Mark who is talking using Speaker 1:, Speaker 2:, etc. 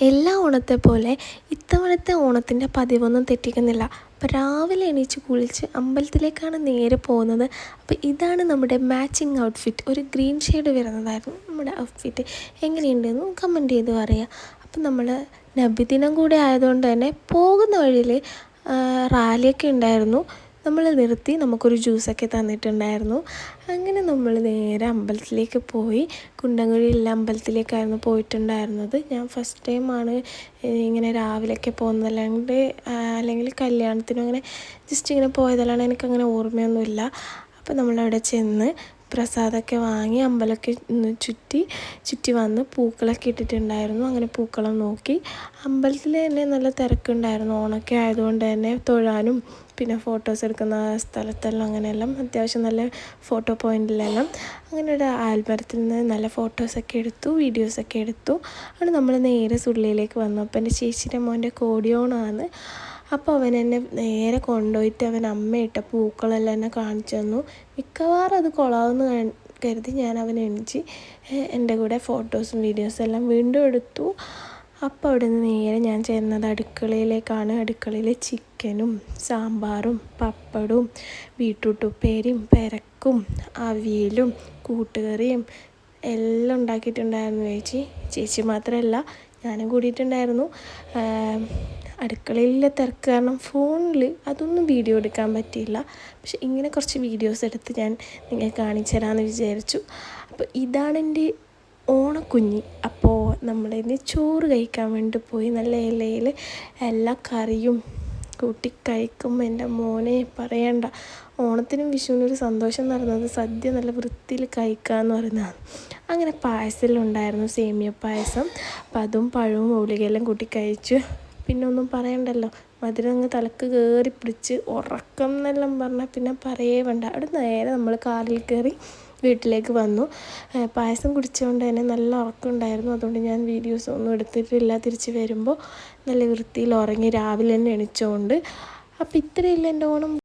Speaker 1: എല്ലാ ഓണത്തെ പോലെ ഇത്തവണത്തെ ഓണത്തിൻ്റെ പതിവൊന്നും തെറ്റിക്കുന്നില്ല. അപ്പോൾ രാവിലെ എണീച്ച് കുളിച്ച് അമ്പലത്തിലേക്കാണ് നേരെ പോകുന്നത്. അപ്പോൾ ഇതാണ് നമ്മുടെ മാച്ചിങ് ഔട്ട്ഫിറ്റ്. ഒരു ഗ്രീൻ ഷെയ്ഡ് വരുന്നതായിരുന്നു നമ്മുടെ ഔട്ട്ഫിറ്റ്. എങ്ങനെയുണ്ടെന്ന് കമൻറ്റ് ചെയ്ത് പറയുക. അപ്പം നമ്മൾ നബിദിനം കൂടെ ആയതുകൊണ്ട് തന്നെ പോകുന്ന വഴിയിൽ റാലിയൊക്കെ ഉണ്ടായിരുന്നു. നമ്മൾ നിർത്തി, നമുക്കൊരു ജ്യൂസൊക്കെ തന്നിട്ടുണ്ടായിരുന്നു. അങ്ങനെ നമ്മൾ നേരെ അമ്പലത്തിലേക്ക് പോയി. കുണ്ടംകുഴിയിലെ അമ്പലത്തിലേക്കായിരുന്നു പോയിട്ടുണ്ടായിരുന്നത്. ഞാൻ ഫസ്റ്റ് ടൈമാണ് ഇങ്ങനെ രാവിലെയൊക്കെ പോകുന്നത്. അല്ലെങ്കിൽ കല്യാണത്തിനും അങ്ങനെ ജസ്റ്റ് ഇങ്ങനെ പോയതല്ലാണ്ട് എനിക്കങ്ങനെ ഓർമ്മയൊന്നുമില്ല. അപ്പോൾ നമ്മളവിടെ ചെന്ന് പ്രസാദമൊക്കെ വാങ്ങി അമ്പലമൊക്കെ ചുറ്റി വന്ന് പൂക്കളൊക്കെ ഇട്ടിട്ടുണ്ടായിരുന്നു. അങ്ങനെ പൂക്കളം നോക്കി. അമ്പലത്തിൽ തന്നെ നല്ല തിരക്കുണ്ടായിരുന്നു. ഓണമൊക്കെ ആയതുകൊണ്ട് തന്നെ തൊഴാനും പിന്നെ ഫോട്ടോസ് എടുക്കുന്ന സ്ഥലത്തെല്ലാം അങ്ങനെയെല്ലാം അത്യാവശ്യം നല്ല ഫോട്ടോ പോയിൻറ്റിലെല്ലാം അങ്ങനെ ഒരു ആൽബത്തിൽ നിന്ന് നല്ല ഫോട്ടോസൊക്കെ എടുത്തു, വീഡിയോസൊക്കെ എടുത്തു. അങ്ങനെ നമ്മൾ നേരെ സുള്ളിയിലേക്ക് വന്നു. അപ്പോൾ എൻ്റെ ചേച്ചിയുടെ മോൻ്റെ കോടിയോണമാണ്. അപ്പോൾ അവൻ എന്നെ നേരെ കൊണ്ടുപോയിട്ട് അവൻ അമ്മയിട്ട പൂക്കളെല്ലാം എന്നെ കാണിച്ചു തന്നു. മിക്കവാറും അത് കൊള്ളാമെന്ന് കരുതി ഞാൻ അവനെ എണിച്ച് എൻ്റെ കൂടെ ഫോട്ടോസും വീഡിയോസും എല്ലാം വീണ്ടും എടുത്തു. അപ്പോൾ അവിടെ നിന്ന് നേരെ ഞാൻ ചെന്നത് അടുക്കളയിലേക്കാണ്. അടുക്കളയിൽ ചിക്കനും സാമ്പാറും പപ്പടവും ബീട്രൂട്ട് ഉപ്പേരിയും പെരക്കും അവിയലും കൂട്ടുകറിയും എല്ലാം ഉണ്ടാക്കിയിട്ടുണ്ടായിരുന്നു ചേച്ചി മാത്രമല്ല ഞാനും കൂടിയിട്ടുണ്ടായിരുന്നു. അടുക്കളയിലെ തിരക്ക് കാരണം ഫോണിൽ അതൊന്നും വീഡിയോ എടുക്കാൻ പറ്റിയില്ല. പക്ഷെ ഇങ്ങനെ കുറച്ച് വീഡിയോസ് എടുത്ത് ഞാൻ നിങ്ങൾക്ക് കാണിച്ചു തരാമെന്ന് വിചാരിച്ചു. അപ്പോൾ ഇതാണ് എൻ്റെ ഓണക്കുഞ്ഞി. അപ്പോൾ നമ്മളിന്ന് ചോറ് കഴിക്കാൻ വേണ്ടി പോയി. നല്ല ഇലയിൽ എല്ലാ കറിയും കൂട്ടി കഴിക്കുമ്പോൾ എൻ്റെ മോനെ പറയണ്ട. ഓണത്തിനും വിഷുവിനും ഒരു സന്തോഷം എന്ന് പറയുന്നത് സദ്യ നല്ല വൃത്തിയിൽ കഴിക്കുക എന്ന് പറയുന്നതാണ്. അങ്ങനെ പായസമെല്ലാം ഉണ്ടായിരുന്നു, സേമിയ പായസം. അപ്പം അതും പഴവും ഓലികയെല്ലാം കൂട്ടി കഴിച്ചു. പിന്നെ ഒന്നും പറയണ്ടല്ലോ, മധുരം അങ്ങ് തലക്ക് കയറി പിടിച്ച് ഉറക്കം എന്നെല്ലാം പറഞ്ഞാൽ പിന്നെ പറയേ വേണ്ട. അവിടെ നേരെ നമ്മൾ കാറിൽ കയറി വീട്ടിലേക്ക് വന്നു. പായസം കുടിച്ചുകൊണ്ട് തന്നെ നല്ല ഉറക്കമുണ്ടായിരുന്നു. അതുകൊണ്ട് ഞാൻ വീഡിയോസ് ഒന്നും എടുത്തിട്ടില്ല. തിരിച്ച് വരുമ്പോൾ നല്ല വൃത്തിയിൽ ഉറങ്ങി രാവിലെ തന്നെ എണിച്ചുകൊണ്ട്. അപ്പോൾ ഇത്രയല്ല എൻ്റെ ഓണം.